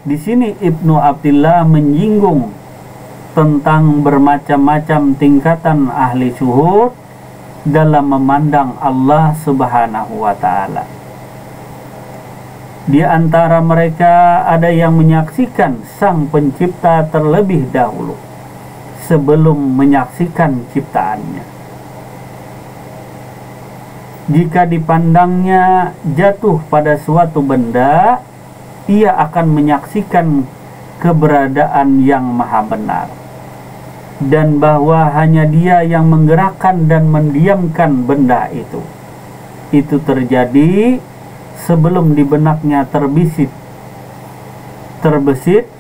di sini Ibnu Athiillah menyinggung tentang bermacam-macam tingkatan ahli syuhud dalam memandang Allah Subhanahu wa ta'ala. Di antara mereka ada yang menyaksikan Sang Pencipta terlebih dahulu sebelum menyaksikan ciptaannya. Jika dipandangnya jatuh pada suatu benda, ia akan menyaksikan keberadaan yang maha benar, dan bahwa hanya Dia yang menggerakkan dan mendiamkan benda itu. Itu terjadi sebelum di benaknya terbesit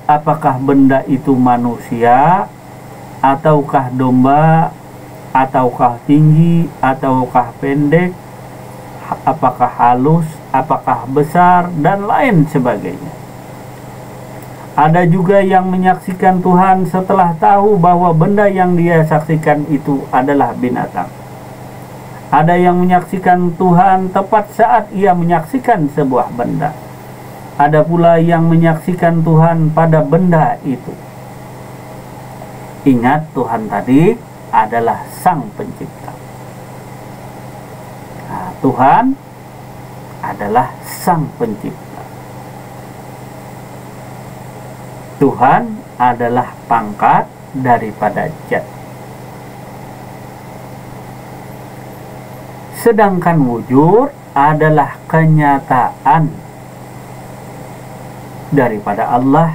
apakah benda itu manusia, ataukah domba, ataukah tinggi, ataukah pendek, apakah halus, apakah besar, dan lain sebagainya. Ada juga yang menyaksikan Tuhan setelah tahu bahwa benda yang dia saksikan itu adalah binatang. Ada yang menyaksikan Tuhan tepat saat ia menyaksikan sebuah benda. Ada pula yang menyaksikan Tuhan pada benda itu. Ingat, Tuhan tadi adalah Sang Pencipta. Nah, Tuhan adalah Sang Pencipta. Tuhan adalah pangkat daripada zat. Sedangkan wujud adalah kenyataan daripada Allah.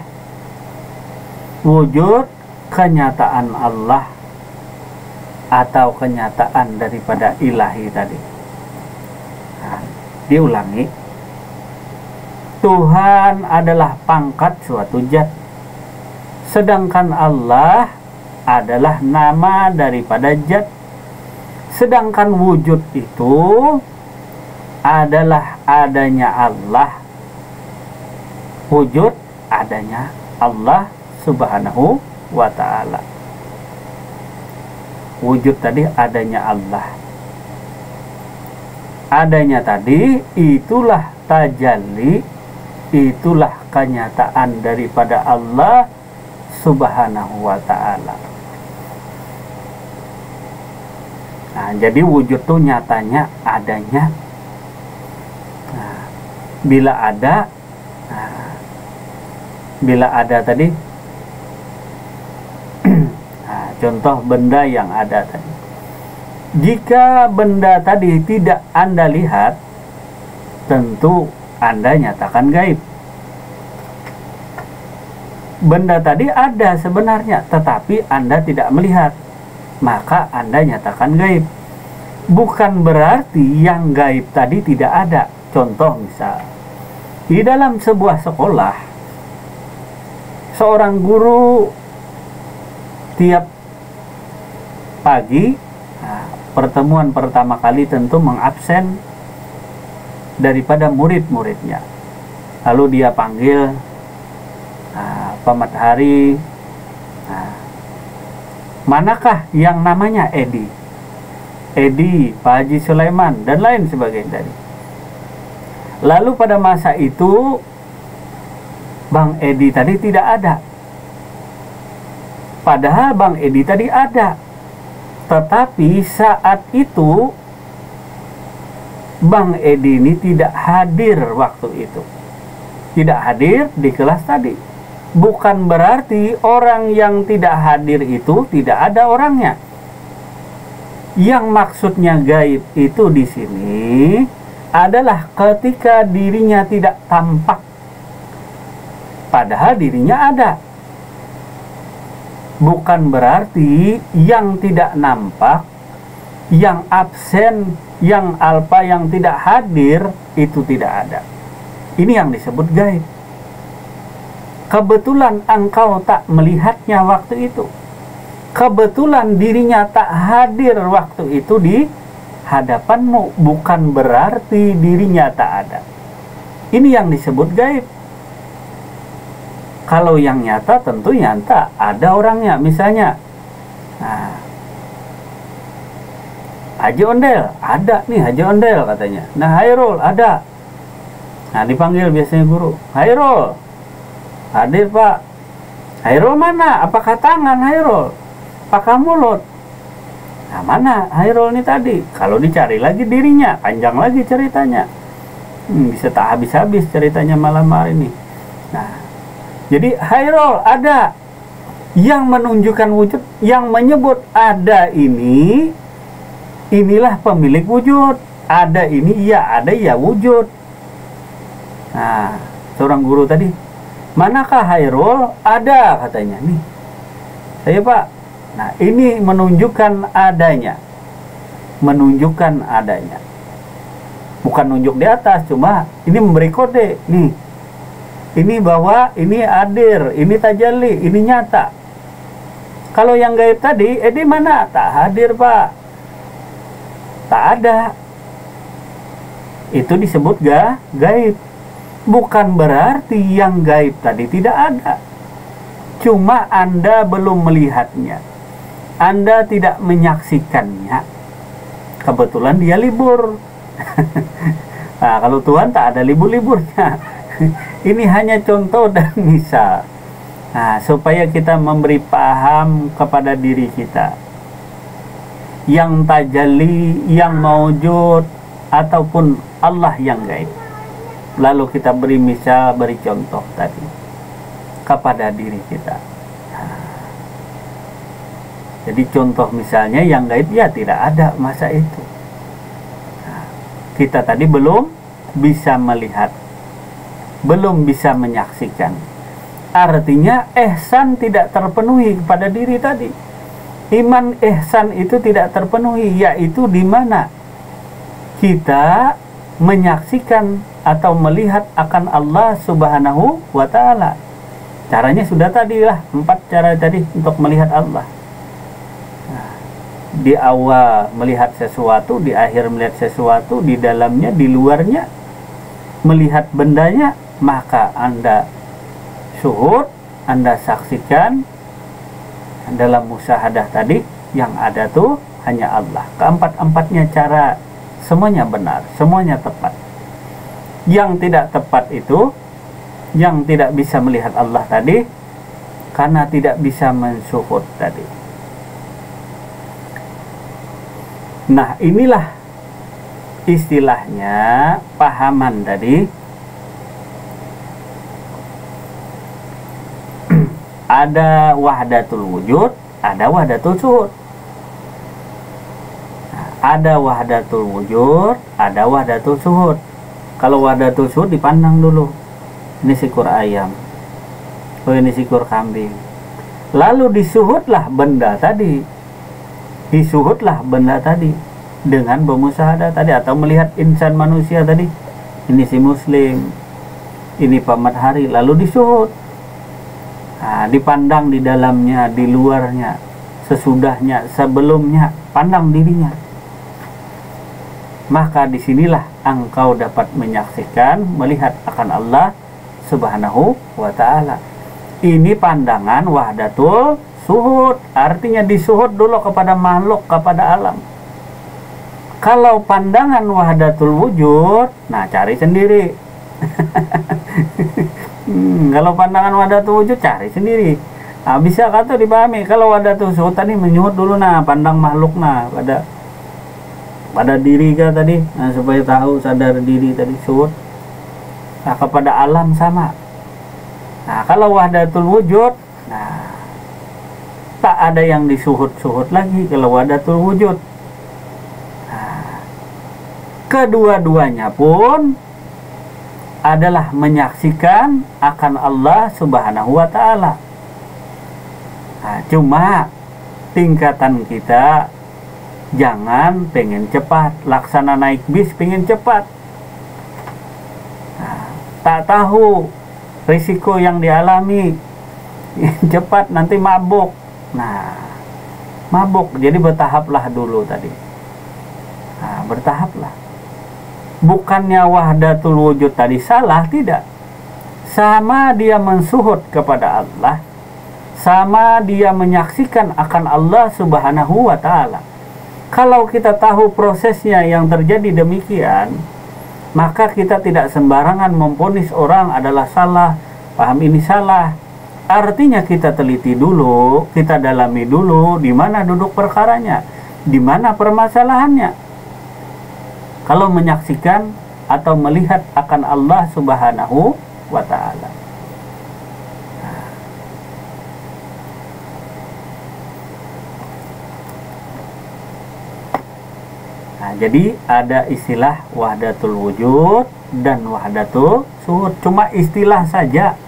Wujud kenyataan Allah atau kenyataan daripada ilahi tadi. Nah, diulangi. Tuhan adalah pangkat suatu zat. Sedangkan Allah adalah nama daripada zat. Sedangkan wujud itu adalah adanya Allah. Wujud adanya Allah Subhanahu wa ta'ala. Wujud tadi adanya Allah. Adanya tadi itulah tajalli, itulah kenyataan daripada Allah Subhanahu wa ta'ala. Nah, jadi wujud itu nyatanya adanya. Nah, bila ada tadi, nah, contoh benda yang ada tadi. Jika benda tadi tidak Anda lihat, tentu Anda nyatakan gaib. Benda tadi ada sebenarnya, tetapi Anda tidak melihat, maka Anda nyatakan gaib. Bukan berarti yang gaib tadi tidak ada. Contoh misal, di dalam sebuah sekolah, seorang guru tiap pagi, pertemuan pertama kali tentu mengabsen daripada murid-muridnya. Lalu dia panggil Pak Hari, manakah yang namanya Edi, Pak Haji Sulaiman, dan lain sebagainya tadi. Lalu pada masa itu Bang Edi tadi tidak ada. Padahal Bang Edi tadi ada. Tetapi saat itu Bang Edi ini tidak hadir waktu itu. Tidak hadir di kelas tadi. Bukan berarti orang yang tidak hadir itu tidak ada orangnya. Yang maksudnya gaib itu di sini adalah ketika dirinya tidak tampak, padahal dirinya ada. Bukan berarti yang tidak nampak, yang absen, yang alpa, yang tidak hadir itu tidak ada. Ini yang disebut gaib. Kebetulan engkau tak melihatnya waktu itu. Kebetulan dirinya tak hadir waktu itu di hadapanmu, bukan berarti dirinya tak ada. Ini yang disebut gaib. Kalau yang nyata tentu nyata, ada orangnya. Misalnya, Haji Ondel, ada nih Haji Ondel katanya. Nah, Hairul ada. Nah, dipanggil biasanya guru, Hairul. Hadir Pak. Hairul mana? Apakah tangan Hairul? Apakah mulut? Nah, mana Hairul ini tadi? Kalau dicari lagi dirinya, panjang lagi ceritanya. Bisa tak habis-habis ceritanya malam hari ini. Nah, jadi Hairul ada yang menunjukkan wujud, yang menyebut ada ini, inilah pemilik wujud. Ada ini, iya ada, ya wujud. Nah, seorang guru tadi, manakah Hairul? Ada katanya nih. Saya Pak. Nah, ini menunjukkan adanya. Menunjukkan adanya. Bukan nunjuk di atas, cuma ini memberi kode nih. Ini bahwa ini hadir, ini tajalli, ini nyata. Kalau yang gaib tadi, di mana? Tak hadir Pak. Tak ada. Itu disebut gaib. Bukan berarti yang gaib tadi tidak ada. Cuma Anda belum melihatnya. Anda tidak menyaksikannya. Kebetulan dia libur. Nah, kalau Tuhan tak ada libur-liburnya. Ini hanya contoh dan misal. Nah, supaya kita memberi paham kepada diri kita. Yang tajalli, yang maujud, ataupun Allah yang gaib. Lalu kita beri misal, beri contoh tadi kepada diri kita. Jadi contoh misalnya yang gaib ya tidak ada masa itu. Kita tadi belum bisa melihat, belum bisa menyaksikan. Artinya ihsan tidak terpenuhi kepada diri tadi. Iman ihsan itu tidak terpenuhi, yaitu di mana kita menyaksikan atau melihat akan Allah Subhanahu wa Ta'ala. Caranya sudah tadi lah, 4 cara tadi untuk melihat Allah. Nah, di awal melihat sesuatu, di akhir melihat sesuatu, di dalamnya, di luarnya, melihat bendanya, maka Anda syuhud, Anda saksikan. Dalam musyahadah tadi yang ada tuh hanya Allah. Keempat-empatnya cara semuanya benar, semuanya tepat. Yang tidak tepat itu, yang tidak bisa melihat Allah tadi, karena tidak bisa mensyuhud tadi. Nah, inilah istilahnya pahaman tadi. Ada wahdatul wujud, ada wahdatul syuhud. Ada wahdatul wujud, ada wahdatul syuhud. Kalau wahdatul syuhud dipandang dulu. Ini sikur ayam. Oh, ini sikur kambing. Lalu disuhudlah benda tadi. Disuhudlah benda tadi dengan bermusyahadah tadi, atau melihat insan manusia tadi. Ini si muslim, ini Pak Matahari, lalu disuhud. Nah, dipandang di dalamnya, di luarnya, sesudahnya, sebelumnya, pandang dirinya. Maka disinilah engkau dapat menyaksikan, melihat akan Allah Subhanahu wa Ta'ala. Ini pandangan wahdatul syuhud, artinya disuhud dulu kepada makhluk, kepada alam. Kalau pandangan wahdatul wujud, nah cari sendiri. Kalau pandangan wahdatul wujud cari sendiri. Nah, bisa kata dipahami. Kalau wahdatul syuhud tadi menyuhud dulu, nah pandang makhluk, nah pada diri kan tadi, nah, supaya tahu sadar diri tadi syuhud. Nah, kepada alam sama. Nah, kalau wahdatul wujud, nah tak ada yang disuhud-suhud lagi kalau wahdatul wujud. Nah, kedua-duanya pun adalah menyaksikan akan Allah Subhanahu wa Ta'ala. Nah, cuma tingkatan kita jangan pengen cepat, laksana naik bis pengen cepat. Nah, tak tahu risiko yang dialami, cepat nanti mabuk. Nah, mabuk, jadi bertahaplah dulu tadi. Nah, bertahaplah. Bukannya wahdatul wujud tadi salah, tidak. Sama dia mensuhud kepada Allah, sama dia menyaksikan akan Allah Subhanahu wa Ta'ala. Kalau kita tahu prosesnya yang terjadi demikian, maka kita tidak sembarangan memvonis orang adalah salah, paham ini salah. Artinya kita teliti dulu, kita dalami dulu di mana duduk perkaranya, di mana permasalahannya. Kalau menyaksikan atau melihat akan Allah Subhanahu wa ta'ala. Nah, jadi ada istilah wahdatul wujud dan wahdatul suhud. Cuma istilah saja.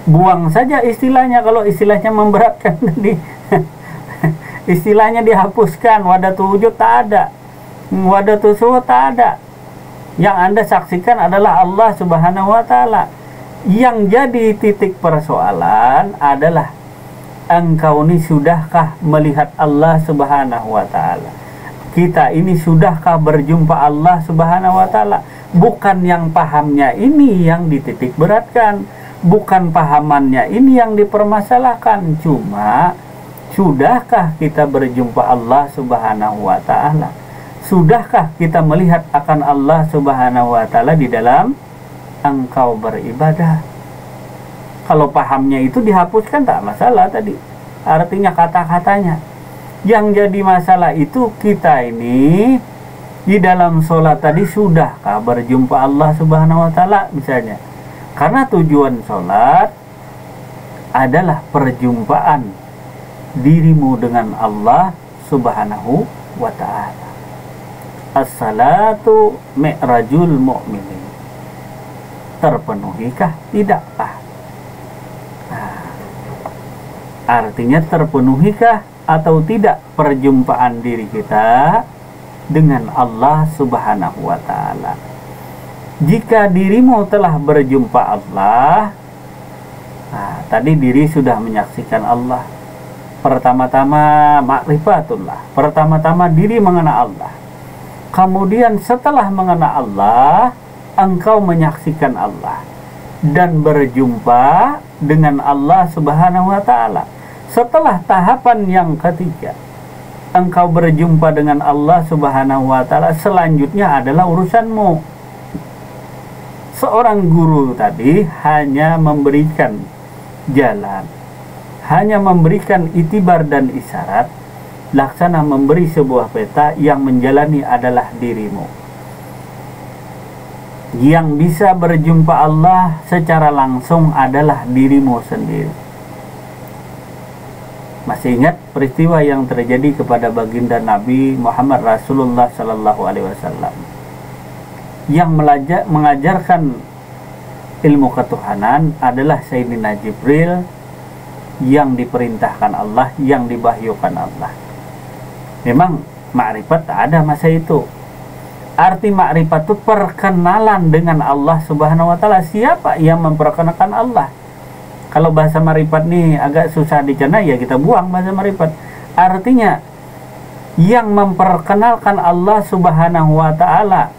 Buang saja istilahnya kalau istilahnya memberatkan tadi. Istilahnya dihapuskan, wahdatul wujud tak ada, wahdatul suhud tak ada. Yang Anda saksikan adalah Allah Subhanahu wa ta'ala. Yang jadi titik persoalan adalah engkau ini sudahkah melihat Allah Subhanahu wa ta'ala? Kita ini sudahkah berjumpa Allah Subhanahu wa ta'ala? Bukan yang pahamnya ini yang dititik beratkan, bukan pahamannya ini yang dipermasalahkan. Cuma sudahkah kita berjumpa Allah Subhanahu wa ta'ala? Sudahkah kita melihat akan Allah Subhanahu wa ta'ala di dalam engkau beribadah? Kalau pahamnya itu dihapuskan tak masalah tadi, artinya kata-katanya. Yang jadi masalah itu kita ini di dalam sholat tadi sudahkah berjumpa Allah Subhanahu wa ta'ala misalnya. Karena tujuan sholat adalah perjumpaan dirimu dengan Allah Subhanahu wa ta'ala. As-salatu mi'rajul mu'minin. Terpenuhikah? Tidakkah? Nah, artinya terpenuhikah atau tidak perjumpaan diri kita dengan Allah Subhanahu wa ta'ala? Jika dirimu telah berjumpa Allah, nah, tadi diri sudah menyaksikan Allah. Pertama-tama ma'rifatullah, pertama-tama diri mengenal Allah. Kemudian setelah mengenal Allah, engkau menyaksikan Allah dan berjumpa dengan Allah Subhanahu wa ta'ala. Setelah tahapan yang ketiga, engkau berjumpa dengan Allah Subhanahu wa ta'ala, selanjutnya adalah urusanmu. Seorang guru tadi hanya memberikan jalan, hanya memberikan itibar dan isyarat. Laksana memberi sebuah peta, yang menjalani adalah dirimu. Yang bisa berjumpa Allah secara langsung adalah dirimu sendiri. Masih ingat peristiwa yang terjadi kepada baginda Nabi Muhammad Rasulullah Sallallahu Alaihi Wasallam yang mengajarkan ilmu ketuhanan adalah Sayyidina Jibril, yang diperintahkan Allah, yang dibahyukan Allah. Memang makrifat tak ada masa itu. Arti makrifat itu perkenalan dengan Allah Subhanahu wa ta'ala. Siapa yang memperkenalkan Allah? Kalau bahasa makrifat nih agak susah dicerna, ya kita buang bahasa makrifat. Artinya yang memperkenalkan Allah Subhanahu wa ta'ala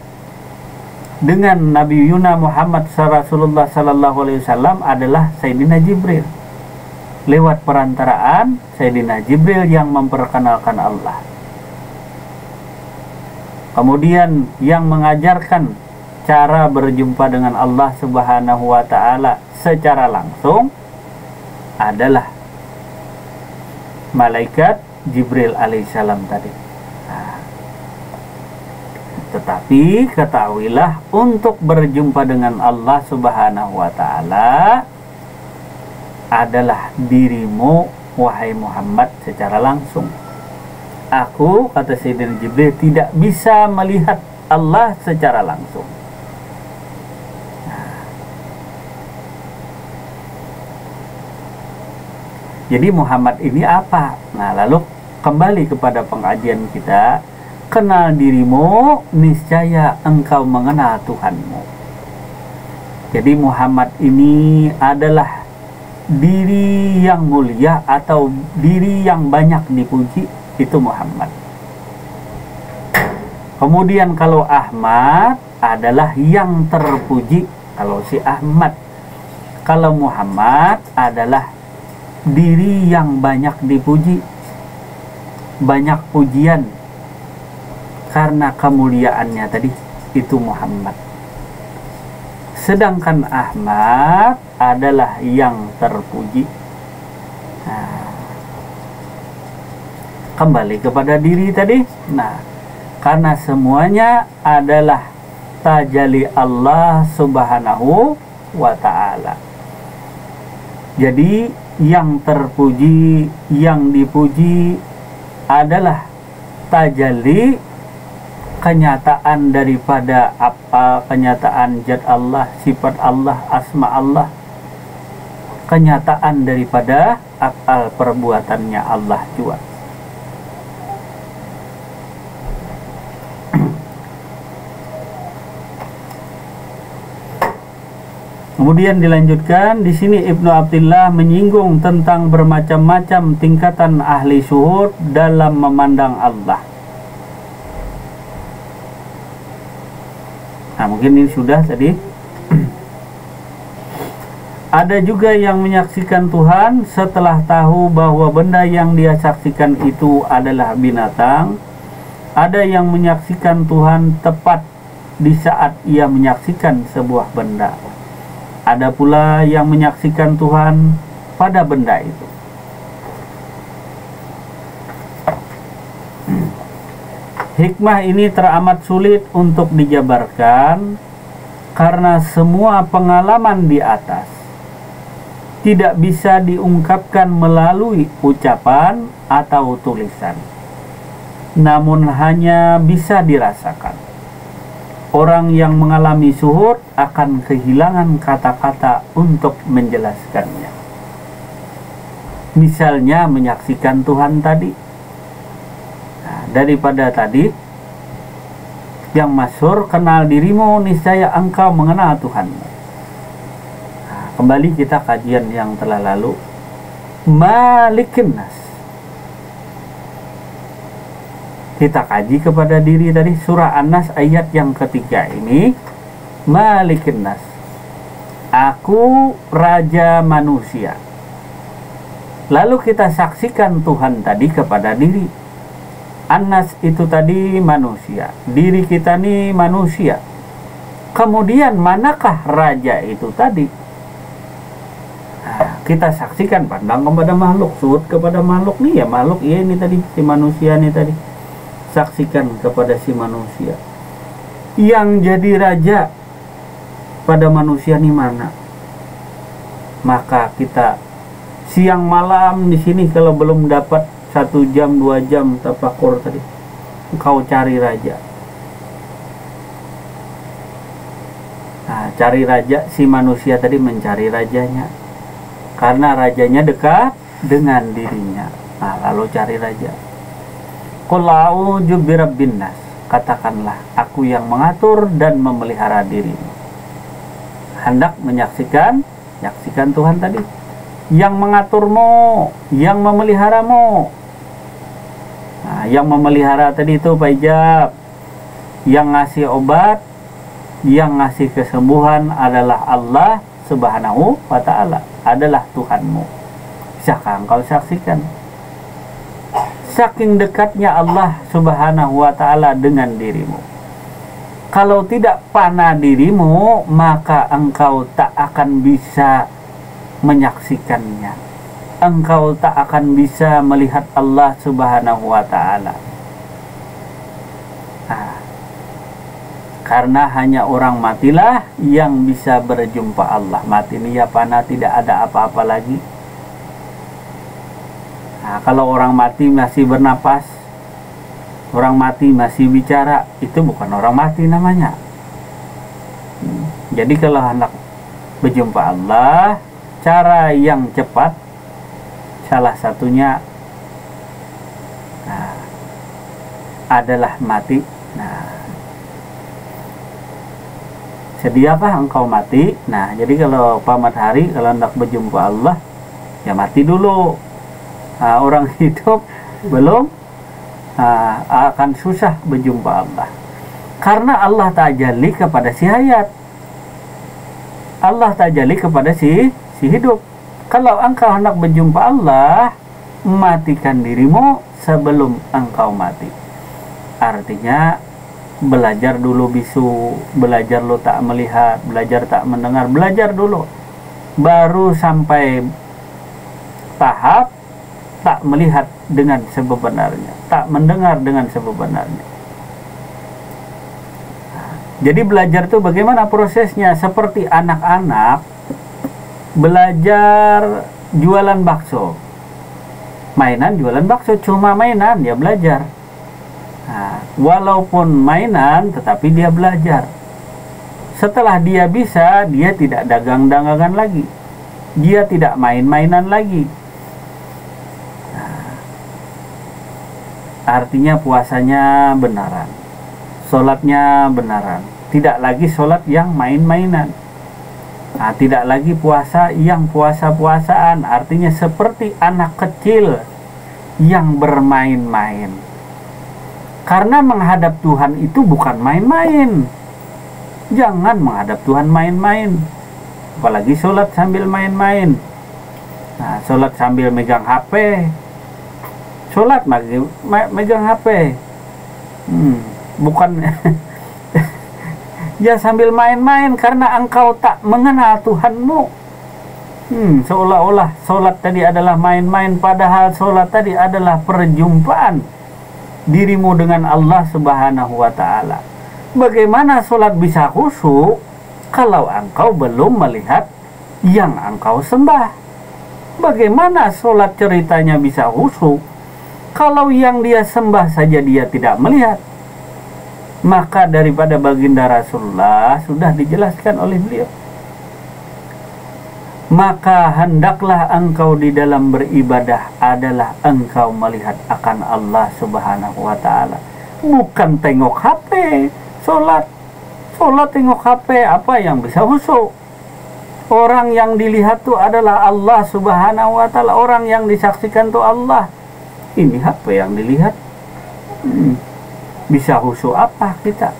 dengan Nabi Yuna Muhammad Rasulullah Sallallahu Alaihi Wasallam adalah Sayyidina Jibril. Lewat perantaraan Sayyidina Jibril yang memperkenalkan Allah. Kemudian yang mengajarkan cara berjumpa dengan Allah Subhanahu wa ta'ala secara langsung adalah malaikat Jibril alaihissalam tadi. Nah, tetapi ketahuilah, untuk berjumpa dengan Allah Subhanahu wa ta'ala adalah dirimu, wahai Muhammad, secara langsung. Aku, kata Sayyidina Jibril, tidak bisa melihat Allah secara langsung. Jadi Muhammad ini apa? Nah, lalu kembali kepada pengajian kita. Kenal dirimu, niscaya engkau mengenal Tuhanmu. Jadi Muhammad ini adalah diri yang mulia atau diri yang banyak dipuji. Itu Muhammad. Kemudian kalau Ahmad adalah yang terpuji, kalau si Ahmad. Kalau Muhammad adalah diri yang banyak dipuji, banyak pujian karena kemuliaannya tadi. Itu Muhammad. Sedangkan Ahmad adalah yang terpuji. Nah, kembali kepada diri tadi. Nah, karena semuanya adalah tajalli Allah Subhanahu wa ta'ala. Jadi yang terpuji, yang dipuji adalah tajalli, kenyataan daripada apa, kenyataan zat Allah, sifat Allah, asma Allah, kenyataan daripada af'al perbuatannya Allah juga. Kemudian dilanjutkan di sini Ibnu Athaillah menyinggung tentang bermacam-macam tingkatan ahli syuhud dalam memandang Allah. Nah, mungkin ini sudah tadi. Ada juga yang menyaksikan Tuhan setelah tahu bahwa benda yang dia saksikan itu adalah binatang. Ada yang menyaksikan Tuhan tepat di saat ia menyaksikan sebuah benda. Ada pula yang menyaksikan Tuhan pada benda itu. Hikmah ini teramat sulit untuk dijabarkan karena semua pengalaman di atas tidak bisa diungkapkan melalui ucapan atau tulisan, namun hanya bisa dirasakan. Orang yang mengalami syuhud akan kehilangan kata-kata untuk menjelaskannya. Misalnya menyaksikan Tuhan tadi. Nah, daripada tadi yang masyhur, kenal dirimu niscaya engkau mengenal Tuhanmu. Nah, kembali kita kajian yang telah lalu. Malikin nas. Kita kaji kepada diri dari surah An-Nas ayat yang ketiga ini. Malikin nas, aku raja manusia. Lalu kita saksikan Tuhan tadi kepada diri. An-Nas itu tadi manusia, diri kita nih manusia. Kemudian manakah raja itu tadi? Nah, kita saksikan, pandang kepada makhluk, sud kepada makhluk nih ya, makhluk iya ini tadi, si manusia nih tadi. Saksikan kepada si manusia. Yang jadi raja pada manusia ini mana? Maka kita siang malam di sini kalau belum dapat 1 jam 2 jam tafakur tadi, engkau cari raja. Nah, cari raja, si manusia tadi mencari rajanya karena rajanya dekat dengan dirinya. Nah, lalu cari raja. Qul a'udzu birabbin nas, katakanlah aku yang mengatur dan memelihara dirimu. Hendak menyaksikan Tuhan tadi yang mengaturmu, yang memeliharamu. Nah, yang memelihara tadi itu Pak Ijab, yang ngasih obat, yang ngasih kesembuhan adalah Allah Subhanahu wa ta'ala, adalah Tuhanmu. Bisakah engkau saksikan? Saking dekatnya Allah Subhanahu wa ta'ala dengan dirimu. Kalau tidak panah dirimu, maka engkau tak akan bisa menyaksikannya. Engkau tak akan bisa melihat Allah Subhanahu wa ta'ala. Nah, karena hanya orang matilah yang bisa berjumpa Allah. Mati ini ya panah, tidak ada apa-apa lagi. Nah, kalau orang mati masih bernapas, orang mati masih bicara, itu bukan orang mati namanya. Jadi kalau hendak berjumpa Allah, cara yang cepat salah satunya adalah mati. Nah, sediakah engkau mati? Nah, jadi kalau Pak Matahari kalau hendak berjumpa Allah, ya mati dulu. Nah, orang hidup belum akan susah berjumpa Allah, karena Allah tajalli kepada si hayat, Allah tajalli kepada si hidup. Kalau engkau hendak berjumpa Allah, matikan dirimu sebelum engkau mati. Artinya belajar dulu bisu, belajar lo tak melihat, belajar tak mendengar, belajar dulu, baru sampai tahap tak melihat dengan sebenarnya, tak mendengar dengan sebenarnya. Jadi belajar itu bagaimana prosesnya? Seperti anak-anak belajar jualan bakso, mainan jualan bakso, cuma mainan dia belajar. Nah, walaupun mainan tetapi dia belajar. Setelah dia bisa, dia tidak dagang-dagangan lagi, dia tidak main-mainan lagi. Nah, artinya puasanya benaran, sholatnya benaran, tidak lagi sholat yang main-mainan. Nah, tidak lagi puasa yang puasa-puasaan, artinya seperti anak kecil yang bermain-main. Karena menghadap Tuhan itu bukan main-main. Jangan menghadap Tuhan main-main, apalagi sholat sambil main-main. Nah, sholat sambil megang HP, sholat megang HP, bukan ya sambil main-main, karena engkau tak mengenal Tuhanmu. Seolah-olah sholat tadi adalah main-main, padahal sholat tadi adalah perjumpaan dirimu dengan Allah Subhanahu wa ta'ala. Bagaimana sholat bisa khusyuk kalau engkau belum melihat yang engkau sembah? Bagaimana sholat ceritanya bisa khusyuk kalau yang dia sembah saja dia tidak melihat? Maka daripada baginda Rasulullah sudah dijelaskan oleh beliau, maka hendaklah engkau di dalam beribadah adalah engkau melihat akan Allah Subhanahu wa ta'ala, bukan tengok HP. Sholat tengok HP, apa yang bisa khusyuk? Orang yang dilihat itu adalah Allah Subhanahu wa ta'ala, orang yang disaksikan itu Allah. Ini HP yang dilihat, bisa khusyuk apa kita?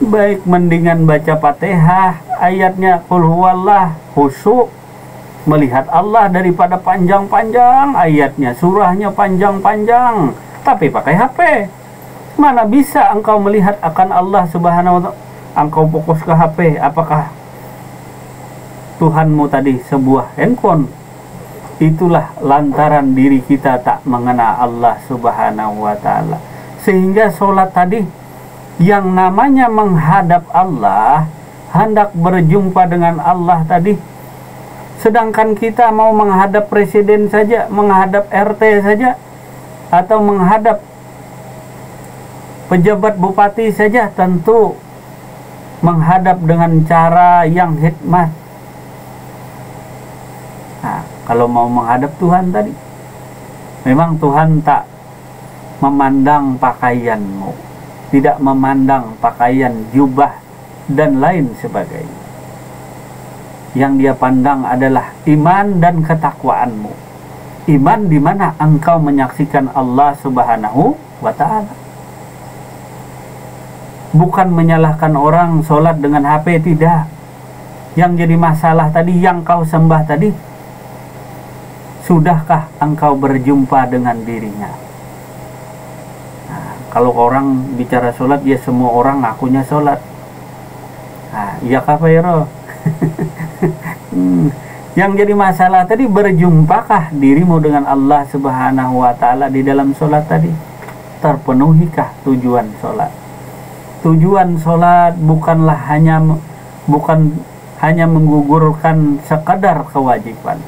Baik mendingan baca Fatihah, ayatnya qul huwallah, khusyuk melihat Allah daripada panjang-panjang ayatnya, surahnya panjang-panjang, tapi pakai HP. Mana bisa engkau melihat akan Allah Subhanahu wa ta'ala, engkau fokus ke HP? Apakah Tuhanmu tadi sebuah handphone? Itulah lantaran diri kita tak mengenal Allah Subhanahu wa ta'ala. Sehingga sholat tadi yang namanya menghadap Allah, hendak berjumpa dengan Allah tadi, sedangkan kita mau menghadap presiden saja, menghadap RT saja, atau menghadap pejabat bupati saja, tentu menghadap dengan cara yang hikmat. Nah, kalau mau menghadap Tuhan tadi, memang Tuhan tak memandang pakaianmu, tidak memandang pakaian, jubah dan lain sebagainya. Yang dia pandang adalah iman dan ketakwaanmu. Iman di mana engkau menyaksikan Allah Subhanahu wa ta'ala. Bukan menyalahkan orang sholat dengan HP, tidak. Yang jadi masalah tadi, yang kau sembah tadi, sudahkah engkau berjumpa dengan dirinya? Nah, kalau orang bicara sholat, ya semua orang ngakunya sholat. Nah, iya kafairo. Yang jadi masalah tadi, berjumpakah dirimu dengan Allah Subhanahu wa ta'ala di dalam sholat tadi? Terpenuhikah tujuan sholat? Tujuan sholat bukan hanya menggugurkan sekadar kewajiban.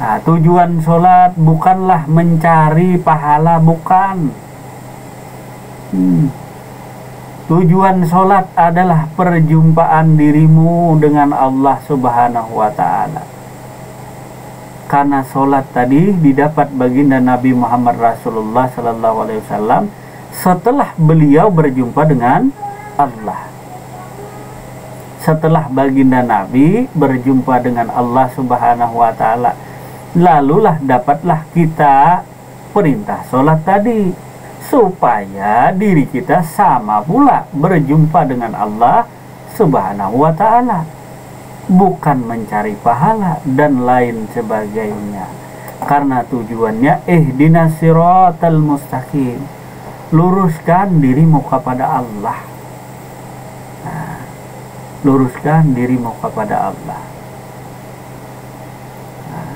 Nah, tujuan sholat bukanlah mencari pahala, bukan. Tujuan sholat adalah perjumpaan dirimu dengan Allah Subhanahu wa ta'ala. Karena sholat tadi didapat baginda Nabi Muhammad Rasulullah sallallahu alaihi wasallam setelah beliau berjumpa dengan Allah. Setelah baginda Nabi berjumpa dengan Allah Subhanahu wa ta'ala, lalulah dapatlah kita perintah sholat tadi, supaya diri kita sama pula berjumpa dengan Allah Subhanahu wa ta'ala, bukan mencari pahala dan lain sebagainya. Karena tujuannya ihdinas siratal mustaqim, luruskan dirimu kepada Allah. Nah, luruskan dirimu kepada Allah. Nah,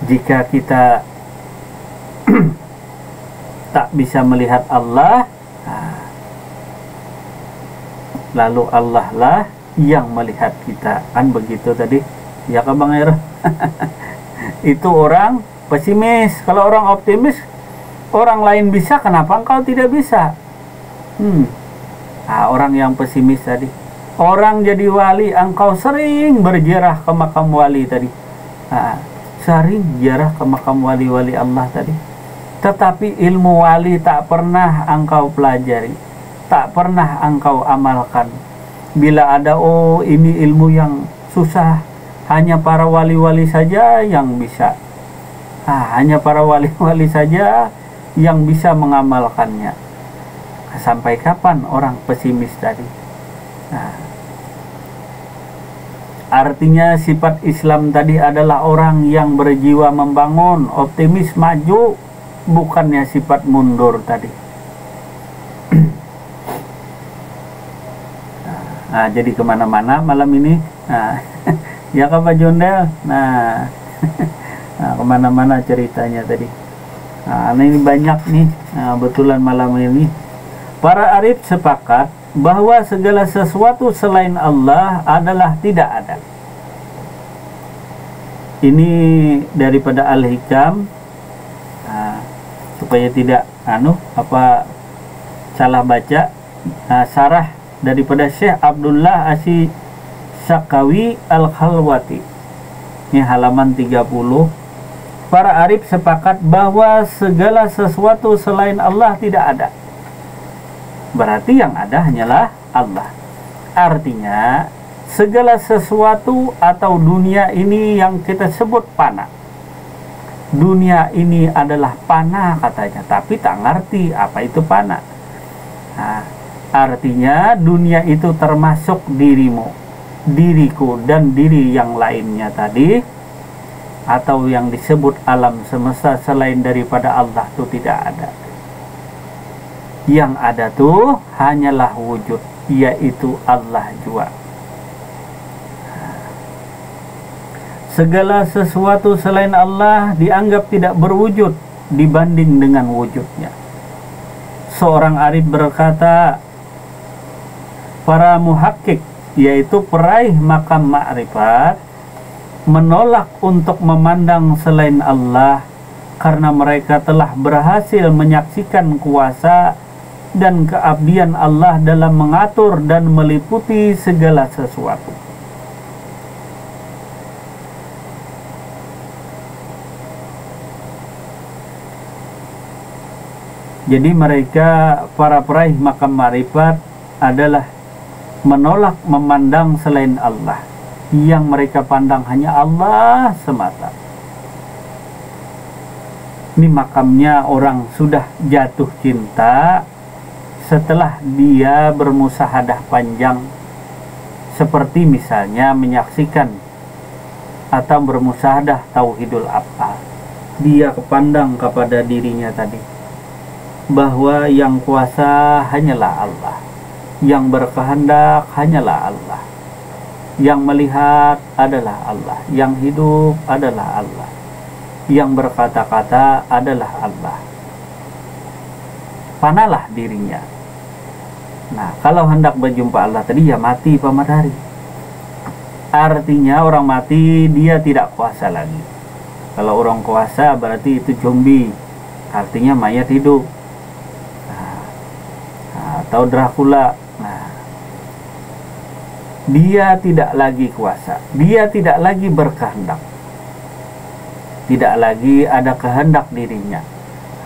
jika kita tak bisa melihat Allah, nah, lalu Allah lah yang melihat kita, kan begitu tadi ya kan Bang Ero? Itu orang pesimis. Kalau orang optimis, orang lain bisa, kenapa engkau tidak bisa? Nah, orang yang pesimis tadi, orang jadi wali, engkau sering berziarah ke makam wali tadi. Nah, sering ziarah ke makam wali-wali Allah tadi, tetapi ilmu wali tak pernah engkau pelajari, tak pernah engkau amalkan. Bila ada, oh ini ilmu yang susah, hanya para wali-wali saja yang bisa. Hanya para wali-wali saja yang bisa mengamalkannya. Sampai kapan orang pesimis tadi? Artinya sifat Islam tadi adalah orang yang berjiwa membangun, optimis, maju, bukannya sifat mundur tadi. Nah, jadi kemana-mana malam ini. Ya kan Pak Jondel? Nah, kemana-mana ceritanya tadi. Nah, ini banyak nih. Nah, betulan malam ini para arif sepakat bahwa segala sesuatu selain Allah adalah tidak ada. Ini daripada Al-Hikam. Nah, supaya tidak salah baca. Sarah daripada Syekh Abdullah Asy-Syakawi Al-Khalwati. Ini halaman 30. Para arif sepakat bahwa segala sesuatu selain Allah tidak ada. Berarti yang ada hanyalah Allah. Artinya segala sesuatu atau dunia ini yang kita sebut panah. Dunia ini adalah panah katanya, tapi tak ngerti apa itu panah. Nah, artinya dunia itu termasuk dirimu, diriku, dan diri yang lainnya tadi, atau yang disebut alam semesta selain daripada Allah itu tidak ada. Yang ada tuh hanyalah wujud, yaitu Allah jua. Segala sesuatu selain Allah dianggap tidak berwujud dibanding dengan wujudnya. Seorang arif berkata, para muhakkik, yaitu peraih makam ma'rifat, menolak untuk memandang selain Allah karena mereka telah berhasil menyaksikan kuasa dan keabdian Allah dalam mengatur dan meliputi segala sesuatu. Jadi mereka, para peraih makam ma'rifat, adalah menolak memandang selain Allah. Yang mereka pandang hanya Allah semata. Ini makamnya orang sudah jatuh cinta setelah dia bermusahadah panjang, seperti misalnya menyaksikan atau bermusahadah tauhidul af'al. Dia kepandang kepada dirinya tadi, bahwa yang kuasa hanyalah Allah, yang berkehendak hanyalah Allah, yang melihat adalah Allah, yang hidup adalah Allah, yang berkata-kata adalah Allah. Panalah dirinya. Nah, kalau hendak berjumpa Allah tadi, ya mati pamadari. Artinya orang mati dia tidak kuasa lagi. Kalau orang kuasa berarti itu zombie, artinya mayat hidup. Atau Dracula. Nah, dia tidak lagi kuasa, dia tidak lagi berkehendak, tidak lagi ada kehendak dirinya,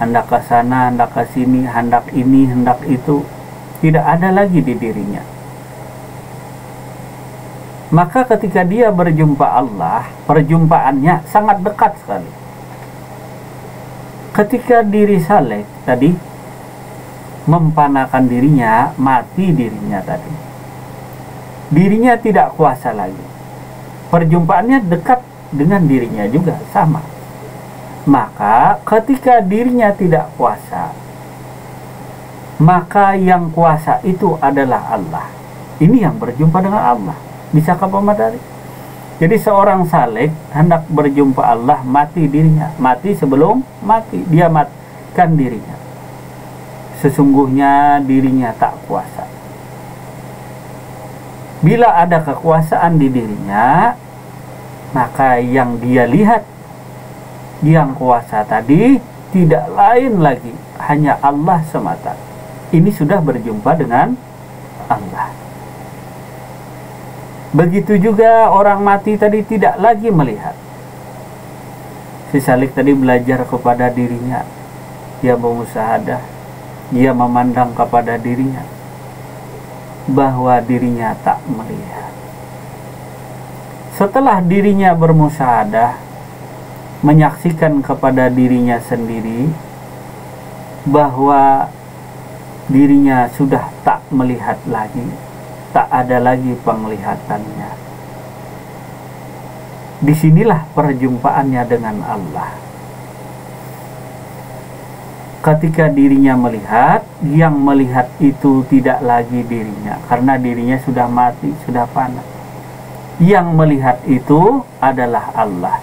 hendak ke sana, hendak ke sini, hendak ini, hendak itu, tidak ada lagi di dirinya. Maka ketika dia berjumpa Allah, perjumpaannya sangat dekat sekali. Ketika diri Saleh tadi mempanakan dirinya, mati dirinya tadi, dirinya tidak kuasa lagi. Perjumpaannya dekat dengan dirinya juga sama. Maka ketika dirinya tidak kuasa, maka yang kuasa itu adalah Allah. Ini yang berjumpa dengan Allah. Bisa ke pemadari. Jadi seorang salik hendak berjumpa Allah, mati dirinya. Mati sebelum mati. Dia matikan dirinya. Sesungguhnya dirinya tak kuasa. Bila ada kekuasaan di dirinya, maka yang dia lihat, yang kuasa tadi tidak lain lagi, hanya Allah semata. Ini sudah berjumpa dengan Allah. Begitu juga orang mati tadi tidak lagi melihat. Si salik tadi belajar kepada dirinya. Dia bermusyahadah. Dia memandang kepada dirinya bahwa dirinya tak melihat. Setelah dirinya bermusyahadah, menyaksikan kepada dirinya sendiri bahwa dirinya sudah tak melihat lagi, tak ada lagi penglihatannya. Disinilah perjumpaannya dengan Allah. Ketika dirinya melihat, yang melihat itu tidak lagi dirinya, karena dirinya sudah mati, sudah fana. Yang melihat itu adalah Allah.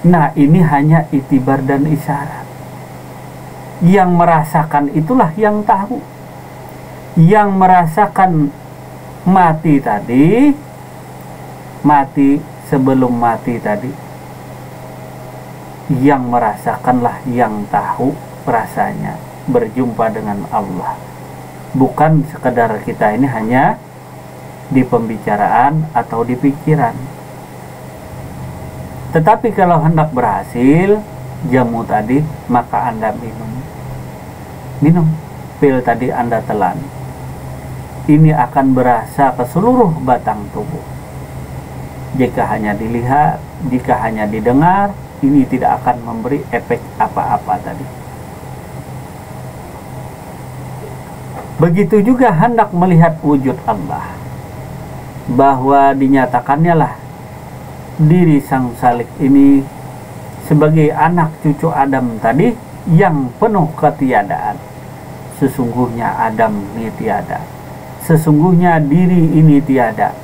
Nah, ini hanya itibar dan isyarat. Yang merasakan itulah yang tahu. Yang merasakan mati tadi, mati sebelum mati tadi, yang merasakanlah yang tahu rasanya berjumpa dengan Allah. Bukan sekedar kita ini hanya di pembicaraan atau di pikiran. Tetapi kalau hendak berhasil jamu tadi, maka Anda minum pil tadi Anda telan. Ini akan berasa ke seluruh batang tubuh. Jika hanya dilihat, jika hanya didengar, ini tidak akan memberi efek apa-apa tadi. Begitu juga hendak melihat wujud Allah, bahwa dinyatakannya lah diri sang salik ini sebagai anak cucu Adam tadi yang penuh ketiadaan. Sesungguhnya Adam ini tiada. Sesungguhnya diri ini tiada.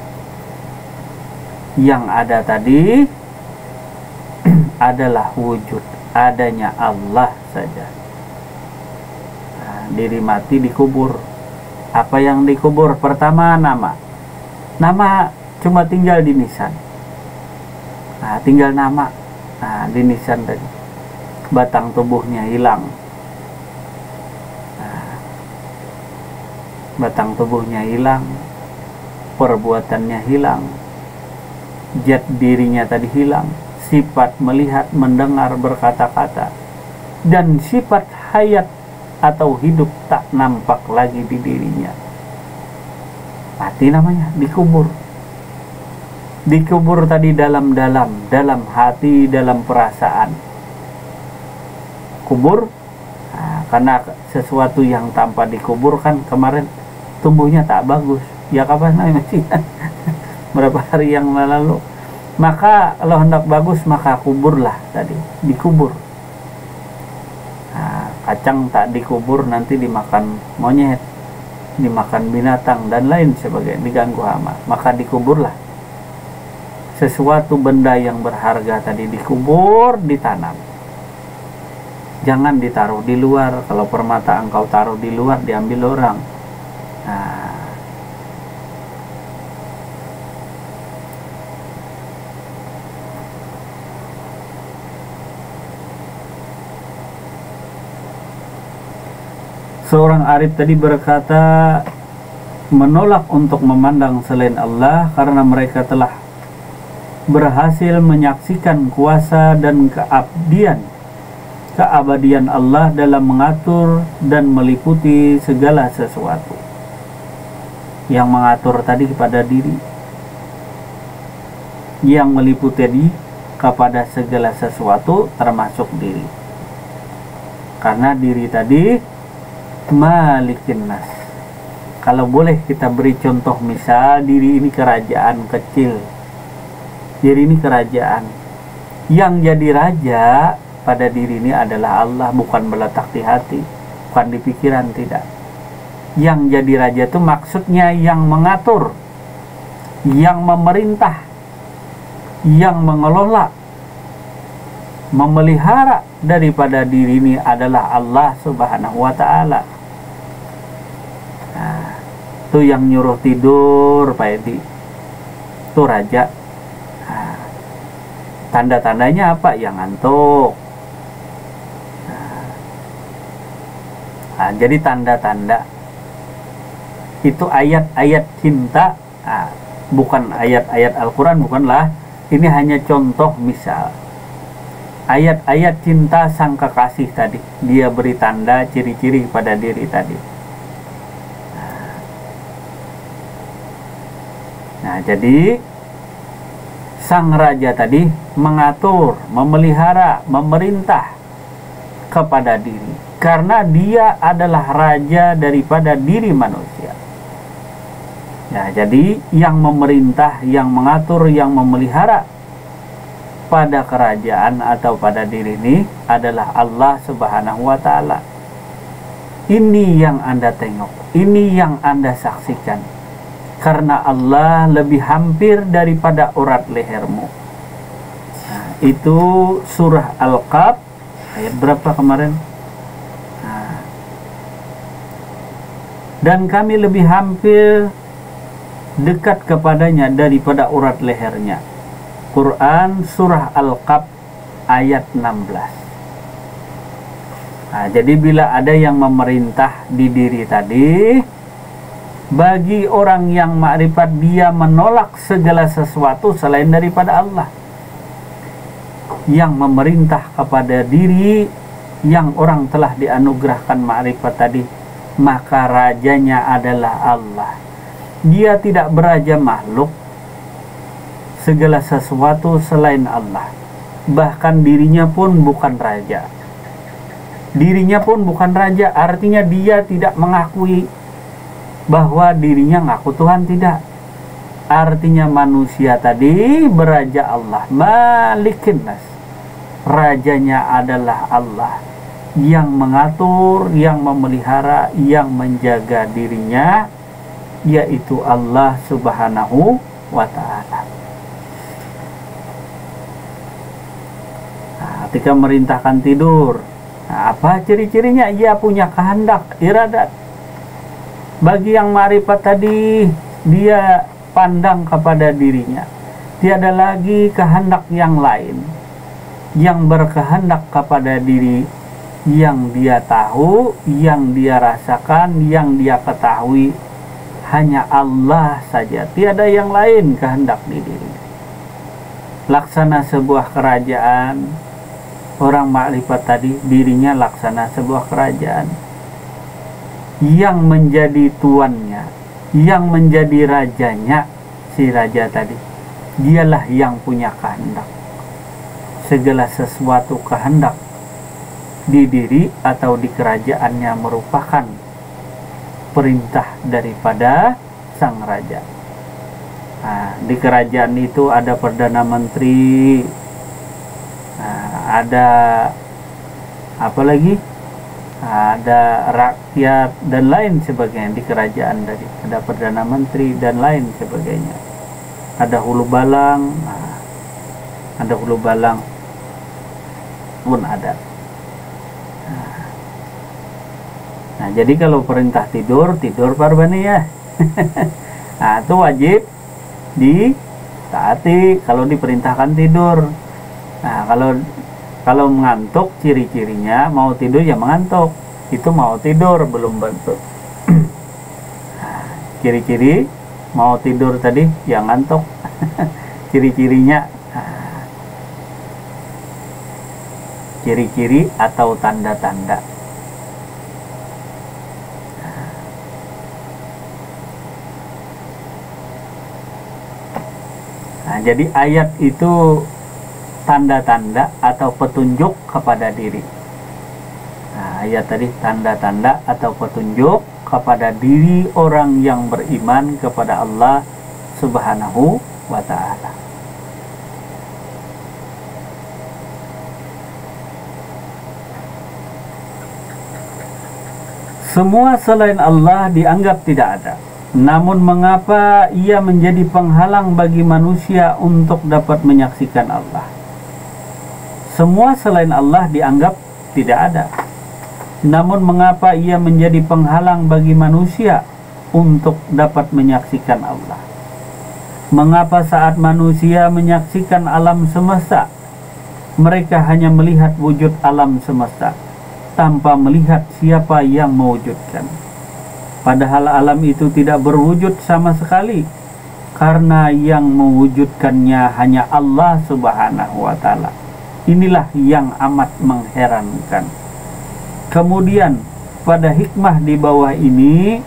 Yang ada tadi adalah wujud adanya Allah saja. Nah, diri mati dikubur. Apa yang dikubur? Pertama nama. Nama cuma tinggal di nisan. Nah, tinggal nama. Nah, di nisan tadi. Batang tubuhnya hilang. Nah, batang tubuhnya hilang. Perbuatannya hilang. Zat dirinya tadi hilang. Sifat melihat, mendengar, berkata-kata, dan sifat hayat atau hidup tak nampak lagi di dirinya. Mati namanya, dikubur. Dikubur tadi dalam hati, dalam perasaan. Kubur, nah, karena sesuatu yang tanpa dikubur kan kemarin tumbuhnya tak bagus. Ya kapan masih berapa hari yang lalu. Maka kalau hendak bagus maka kuburlah tadi, dikubur. Nah, kacang tak dikubur nanti dimakan monyet, dimakan binatang dan lain sebagainya, diganggu hama. Maka dikuburlah. Sesuatu benda yang berharga tadi dikubur, ditanam. Jangan ditaruh di luar. Kalau permata engkau taruh di luar diambil orang. Nah, seorang arif tadi berkata, menolak untuk memandang selain Allah karena mereka telah berhasil menyaksikan kuasa dan keabadian Allah dalam mengatur dan meliputi segala sesuatu. Yang mengatur tadi kepada diri, yang meliputi tadi kepada segala sesuatu termasuk diri. Karena diri tadi Malikin nas. Kalau boleh kita beri contoh, misal diri ini kerajaan kecil Diri ini kerajaan. Yang jadi raja pada diri ini adalah Allah, bukan meletak di hati, bukan di pikiran, tidak. Yang jadi raja itu maksudnya yang mengatur, yang memerintah, yang mengelola, memelihara daripada diri ini adalah Allah Subhanahu wa ta'ala. Nah, itu yang nyuruh tidur Pak Edi, itu raja. Nah, tanda-tandanya apa? Yang ngantuk. Nah, jadi tanda-tanda itu ayat-ayat cinta, bukan ayat-ayat Al-Quran, bukanlah. Ini hanya contoh misal. Ayat-ayat cinta sang kekasih tadi, dia beri tanda ciri-ciri pada diri tadi. Nah, jadi sang raja tadi mengatur, memelihara, memerintah kepada diri, karena dia adalah raja daripada diri manusia. Ya, jadi yang memerintah, yang mengatur, yang memelihara pada kerajaan atau pada diri ini adalah Allah Subhanahu wa ta'ala. Ini yang Anda tengok, ini yang Anda saksikan, karena Allah lebih hampir daripada urat lehermu. Nah, itu surah Al-Qaf ayat berapa kemarin? Nah, dan kami lebih hampir dekat kepadanya daripada urat lehernya. Quran surah Al-Qaf ayat 16. Nah, jadi bila ada yang memerintah di diri tadi, bagi orang yang makrifat, dia menolak segala sesuatu selain daripada Allah. Yang memerintah kepada diri yang orang telah dianugerahkan makrifat tadi, maka rajanya adalah Allah. Dia tidak beraja makhluk segala sesuatu selain Allah. Bahkan dirinya pun bukan raja. Dirinya pun bukan raja, artinya dia tidak mengakui bahwa dirinya ngaku Tuhan, tidak. Artinya manusia tadi beraja Allah, Malikin Nas. Rajanya adalah Allah yang mengatur, yang memelihara, yang menjaga dirinya, yaitu Allah Subhanahu wa ta'ala. Nah, ketika merintahkan tidur, nah, apa ciri-cirinya? Ia punya kehendak, iradat. Bagi yang ma'rifat tadi, dia pandang kepada dirinya, tiada lagi kehendak yang lain yang berkehendak kepada diri, yang dia tahu, yang dia rasakan, yang dia ketahui, hanya Allah saja, tiada yang lain kehendak di diri. Laksana sebuah kerajaan, orang makrifat tadi dirinya laksana sebuah kerajaan. Yang menjadi tuannya, yang menjadi rajanya, si raja tadi, dialah yang punya kehendak. Segala sesuatu kehendak di diri atau di kerajaannya merupakan perintah daripada sang raja. Nah, di kerajaan itu ada perdana menteri, nah, ada apa lagi? Ada rakyat dan lain sebagainya di kerajaan tadi. Ada perdana menteri dan lain sebagainya. Ada hulu balang, nah, ada hulu balang pun ada. Nah, jadi kalau perintah tidur, tidur parbani ya. Nah, itu wajib ditaati kalau diperintahkan tidur. Nah, kalau mengantuk, ciri-cirinya mau tidur ya mengantuk. Itu mau tidur belum bentuk. Nah, ciri-ciri mau tidur tadi ya ngantuk. Ciri-cirinya, ciri-ciri atau tanda-tanda. Nah, jadi ayat itu tanda-tanda atau petunjuk kepada diri. Nah, ayat tadi tanda-tanda atau petunjuk kepada diri orang yang beriman kepada Allah Subhanahu wa ta'ala. Semua selain Allah dianggap tidak ada. Namun mengapa ia menjadi penghalang bagi manusia untuk dapat menyaksikan Allah? Semua selain Allah dianggap tidak ada. Namun mengapa ia menjadi penghalang bagi manusia untuk dapat menyaksikan Allah? Mengapa saat manusia menyaksikan alam semesta, mereka hanya melihat wujud alam semesta tanpa melihat siapa yang mewujudkan? Padahal alam itu tidak berwujud sama sekali, karena yang mewujudkannya hanya Allah Subhanahu wa Ta'ala. Inilah yang amat mengherankan. Kemudian pada hikmah di bawah ini,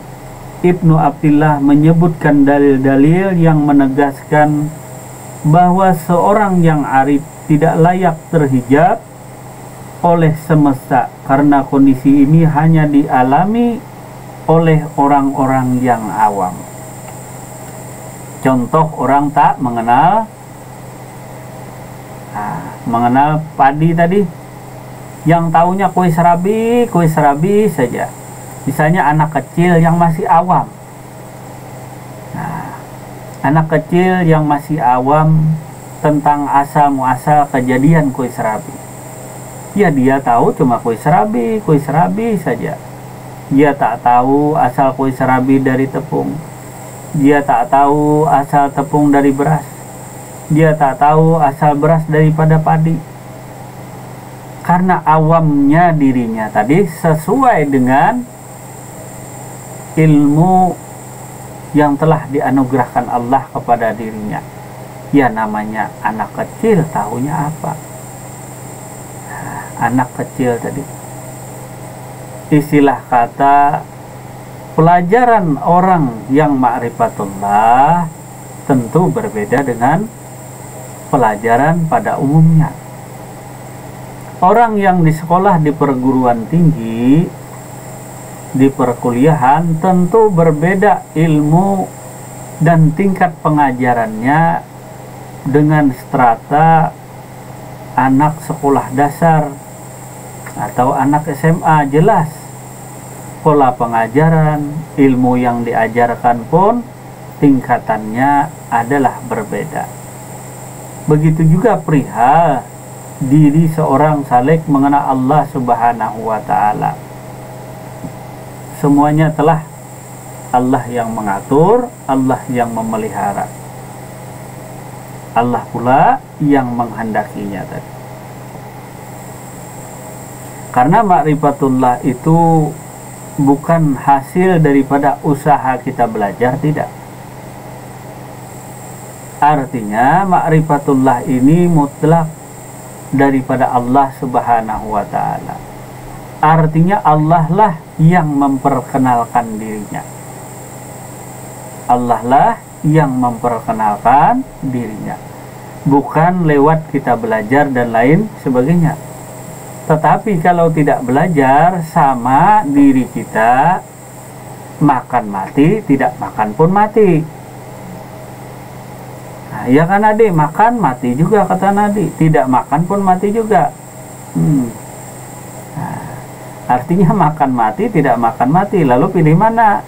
Ibnu Athilah menyebutkan dalil-dalil yang menegaskan bahwa seorang yang arif tidak layak terhijab oleh semesta, karena kondisi ini hanya dialami oleh orang-orang yang awam. Contoh, orang tak mengenal padi tadi, yang taunya kue serabi saja. Misalnya anak kecil yang masih awam. Anak kecil yang masih awam tentang asal muasal kejadian kue serabi, ya dia tahu cuma kue serabi saja. Dia tak tahu asal kue serabi dari tepung. Dia tak tahu asal tepung dari beras. Dia tak tahu asal beras daripada padi. Karena awamnya dirinya tadi sesuai dengan ilmu yang telah dianugerahkan Allah kepada dirinya. Ya namanya anak kecil, tahunya apa? Anak kecil tadi. Istilah kata pelajaran orang yang ma'rifatullah tentu berbeda dengan pelajaran pada umumnya. Orang yang di sekolah di perguruan tinggi, di perkuliahan, tentu berbeda ilmu dan tingkat pengajarannya dengan strata anak sekolah dasar atau anak SMA. Jelas pola pengajaran, ilmu yang diajarkan pun tingkatannya adalah berbeda. Begitu juga perihal diri seorang salik mengenal Allah Subhanahu wa Ta'ala. Semuanya telah Allah yang mengatur, Allah yang memelihara, Allah pula yang menghendakinya tadi. Karena ma'rifatullah itu bukan hasil daripada usaha kita belajar, tidak. Artinya ma'rifatullah ini mutlak daripada Allah Subhanahu wa Ta'ala. Artinya Allah lah yang memperkenalkan dirinya. Allah lah yang memperkenalkan dirinya, bukan lewat kita belajar dan lain sebagainya. Tetapi kalau tidak belajar, sama diri kita makan mati, tidak makan pun mati. Nah, ya kan adik, makan mati juga kata Nadi, tidak makan pun mati juga. Nah, artinya makan mati, tidak makan mati, lalu pilih mana?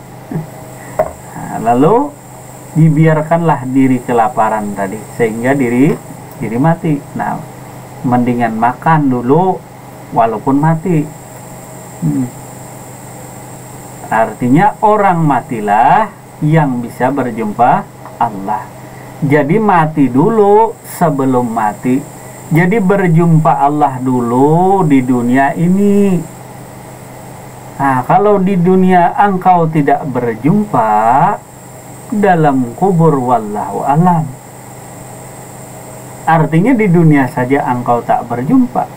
Nah, lalu dibiarkanlah diri kelaparan tadi sehingga diri mati. Nah, mendingan makan dulu walaupun mati. Artinya orang matilah yang bisa berjumpa Allah. Jadi mati dulu sebelum mati. Jadi berjumpa Allah dulu di dunia ini. Nah, kalau di dunia engkau tidak berjumpa, dalam kubur wallahu alam. Artinya di dunia saja engkau tak berjumpa.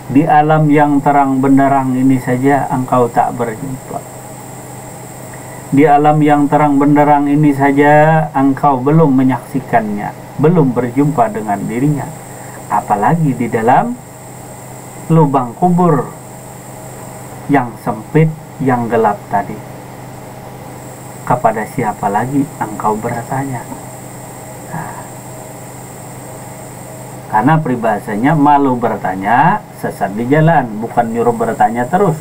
Di alam yang terang benderang ini saja engkau tak berjumpa. Di alam yang terang benderang ini saja engkau belum menyaksikannya, belum berjumpa dengan dirinya. Apalagi di dalam lubang kubur yang sempit, yang gelap tadi. Kepada siapa lagi engkau bertanya? Nah, karena peribahasanya malu bertanya, sesat di jalan. Bukan nyuruh bertanya terus.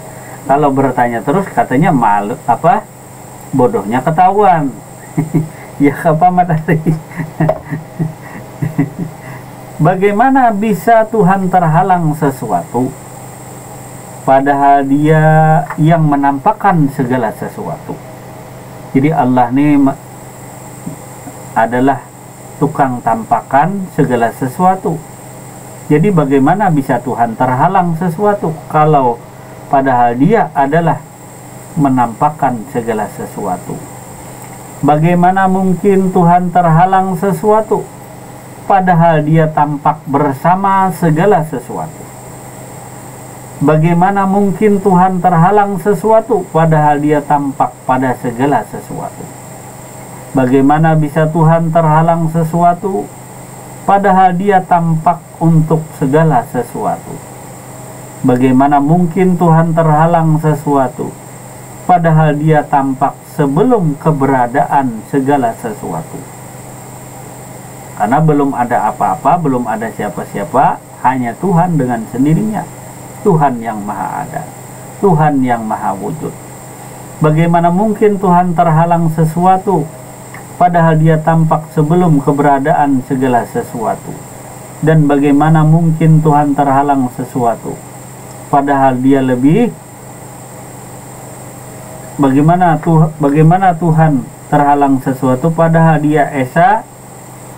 Kalau bertanya terus katanya malu apa? Bodohnya ketahuan. Ya apa matahari? Bagaimana bisa Tuhan terhalang sesuatu padahal Dia yang menampakkan segala sesuatu. Jadi Allah ini adalah tukang tampakkan segala sesuatu. Jadi bagaimana bisa Tuhan terhalang sesuatu kalau padahal Dia adalah menampakkan segala sesuatu. Bagaimana mungkin Tuhan terhalang sesuatu padahal Dia tampak bersama segala sesuatu. Bagaimana mungkin Tuhan terhalang sesuatu padahal Dia tampak pada segala sesuatu. Bagaimana bisa Tuhan terhalang sesuatu padahal Dia tampak untuk segala sesuatu. Bagaimana mungkin Tuhan terhalang sesuatu padahal Dia tampak sebelum keberadaan segala sesuatu. Karena belum ada apa-apa, belum ada siapa-siapa, hanya Tuhan dengan sendirinya. Tuhan yang maha ada, Tuhan yang maha wujud. Bagaimana mungkin Tuhan terhalang sesuatu padahal Dia tampak sebelum keberadaan segala sesuatu. Dan bagaimana mungkin Tuhan terhalang sesuatu padahal Dia lebih. Bagaimana Tuhan terhalang sesuatu padahal Dia esa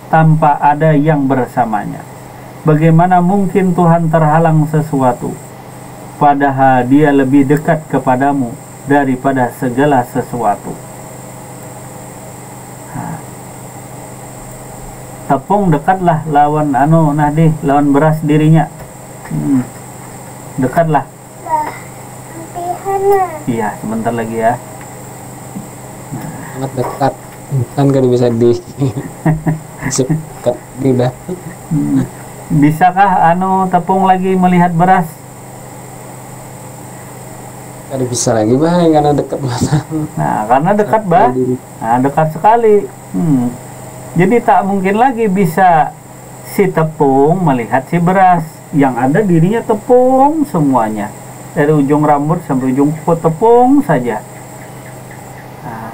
tanpa ada yang bersamanya. Bagaimana mungkin Tuhan terhalang sesuatu padahal Dia lebih dekat kepadamu daripada segala sesuatu. Tepung dekatlah lawan lawan beras dirinya. Dekatlah. Iya, sebentar lagi ya. Sangat dekat. Kan gak bisa di sekat tidak. Bisakah tepung lagi melihat beras? Gak bisa lagi bah, karena dekat mata. Nah, karena dekat bah. Nah, dekat sekali. Jadi tak mungkin lagi bisa si tepung melihat si beras. Yang ada dirinya tepung semuanya. Dari ujung rambut sampai ujung kuku tepung saja. Nah,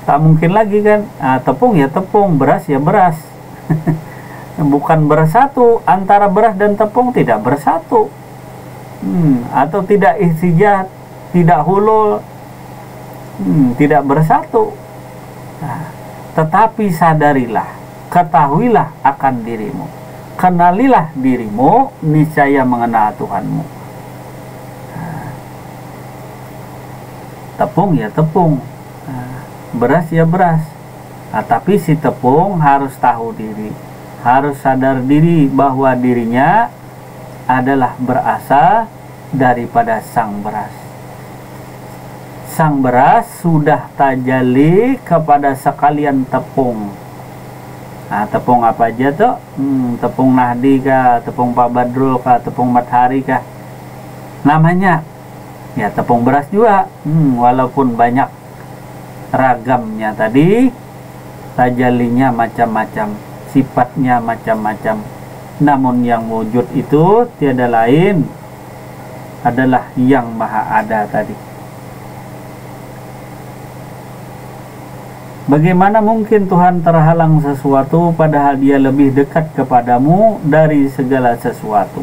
tak mungkin lagi kan. Nah, tepung ya tepung, beras ya beras. Bukan bersatu. Antara beras dan tepung tidak bersatu. Atau tidak istijat, tidak hulul, tidak bersatu. Nah, tetapi sadarilah, ketahuilah akan dirimu, kenalilah dirimu, niscaya mengenal Tuhanmu. Nah, tepung ya tepung, beras ya beras. Nah, tapi si tepung harus tahu diri, harus sadar diri bahwa dirinya adalah berasal daripada sang beras. Sang beras sudah tajalli kepada sekalian tepung. Nah, tepung apa aja tuh? Tepung Nahdi kah, tepung Pak Badrul kah, tepung Matahari kah? Namanya ya tepung beras juga. Walaupun banyak ragamnya tadi, tajallinya macam-macam, sifatnya macam-macam. Namun yang wujud itu tiada lain adalah yang maha ada tadi. Bagaimana mungkin Tuhan terhalang sesuatu padahal Dia lebih dekat kepadamu dari segala sesuatu?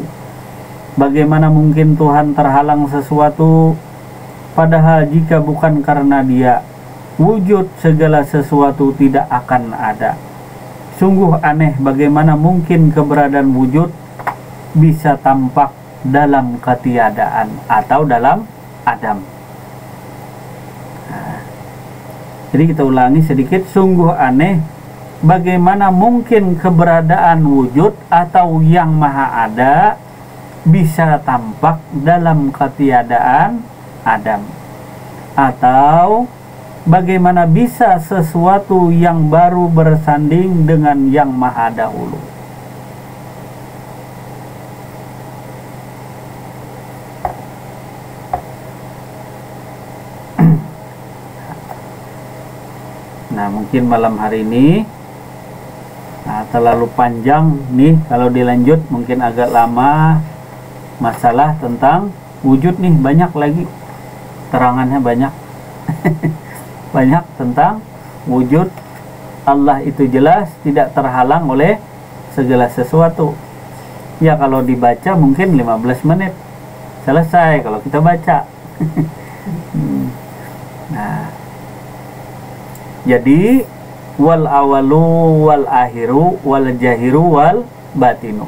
Bagaimana mungkin Tuhan terhalang sesuatu padahal jika bukan karena Dia wujud segala sesuatu tidak akan ada? Sungguh aneh bagaimana mungkin keberadaan wujud bisa tampak dalam ketiadaan atau dalam adam. Nah, jadi kita ulangi sedikit. Sungguh aneh bagaimana mungkin keberadaan wujud atau yang maha ada bisa tampak dalam ketiadaan adam. Atau bagaimana bisa sesuatu yang baru bersanding dengan yang maha dahulu? Nah, mungkin malam hari ini terlalu panjang nih. Kalau dilanjut mungkin agak lama. Masalah tentang wujud nih banyak lagi, terangannya banyak. Banyak tentang wujud Allah itu jelas, tidak terhalang oleh segala sesuatu. Ya kalau dibaca mungkin 15 menit selesai kalau kita baca. Nah, jadi wal awalu wal akhiru wal jahiru wal batinu.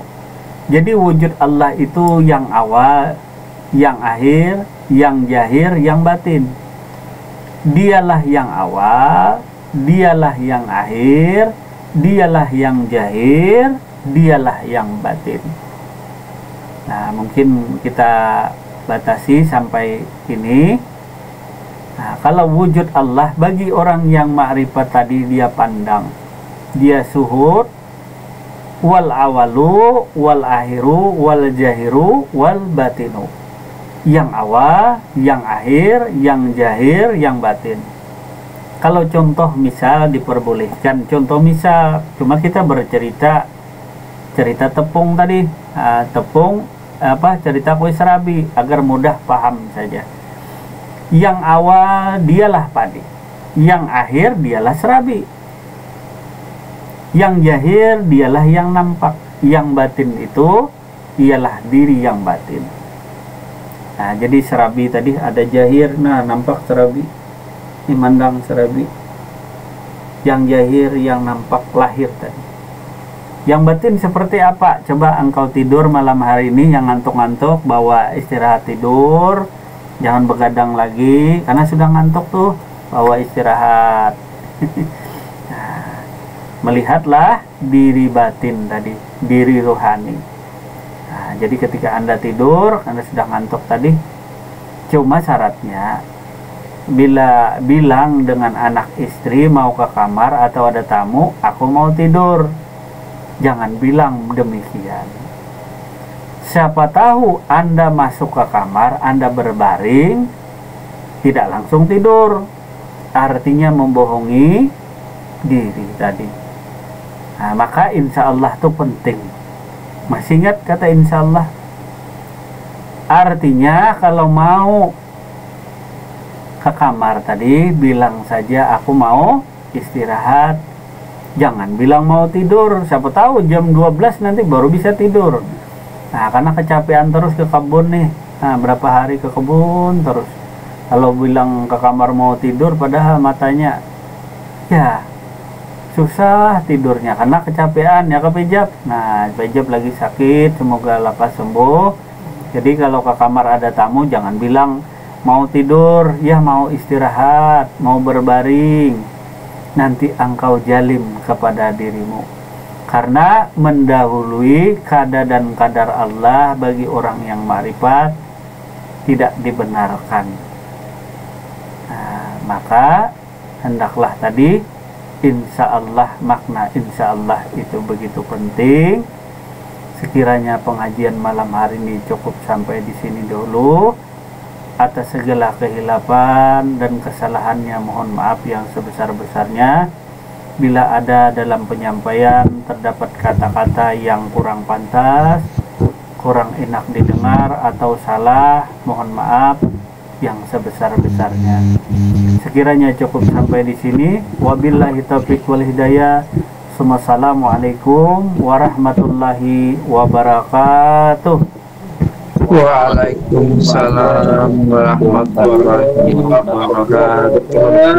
Jadi wujud Allah itu yang awal, yang akhir, yang jahir, yang batin. Dialah yang awal, dialah yang akhir, dialah yang jahir, dialah yang batin. Nah, mungkin kita batasi sampai ini. Nah, kalau wujud Allah bagi orang yang ma'rifat tadi, dia pandang, dia suhud, wal awalu wal akhiru wal jahiru wal batinu. Yang awal, yang akhir, yang jahir, yang batin. Kalau contoh misal diperbolehkan, contoh misal cuma kita bercerita cerita tepung tadi, tepung cerita kue serabi agar mudah paham saja. Yang awal dialah padi, yang akhir dialah serabi, yang jahir dialah yang nampak, yang batin itu ialah diri yang batin. Nah, jadi serabi tadi ada jahir, nah nampak serabi, ini mandang serabi. Yang jahir, yang nampak lahir tadi. Yang batin seperti apa? Coba engkau tidur malam hari ini yang ngantuk-ngantuk, bawa istirahat tidur, jangan begadang lagi karena sudah ngantuk tuh, bawa istirahat. Nah, melihatlah diri batin tadi, diri rohani. Nah, jadi ketika Anda tidur, Anda sudah ngantuk tadi, cuma syaratnya bila bilang dengan anak istri mau ke kamar atau ada tamu, aku mau tidur. Jangan bilang demikian. Siapa tahu Anda masuk ke kamar, Anda berbaring, tidak langsung tidur. Artinya membohongi diri tadi. Nah, maka insya Allah itu penting. Masih ingat kata insya Allah? Artinya kalau mau ke kamar tadi, bilang saja aku mau istirahat. Jangan bilang mau tidur. Siapa tahu jam 12 nanti baru bisa tidur. Nah, karena kecapean terus ke kebun nih. Nah, berapa hari ke kebun terus. Kalau bilang ke kamar mau tidur padahal matanya ya susah tidurnya karena kecapean ya kepejap. Nah, pejap lagi sakit, semoga lekas sembuh. Jadi kalau ke kamar ada tamu jangan bilang mau tidur, ya mau istirahat, mau berbaring. Nanti engkau jalim kepada dirimu. Karena mendahului kadar dan kadar Allah bagi orang yang ma'rifat tidak dibenarkan. Nah, maka hendaklah tadi insya Allah, makna insya Allah itu begitu penting. Sekiranya pengajian malam hari ini cukup sampai di sini dulu. Atas segala kehilapan dan kesalahannya mohon maaf yang sebesar-besarnya. Bila ada dalam penyampaian terdapat kata-kata yang kurang pantas, kurang enak didengar atau salah, mohon maaf yang sebesar-besarnya. Sekiranya cukup sampai di sini. Wabillahi taufiq wal hidayah. Assalamualaikum warahmatullahi wabarakatuh. Waalaikumsalam warahmatullahi wabarakatuh.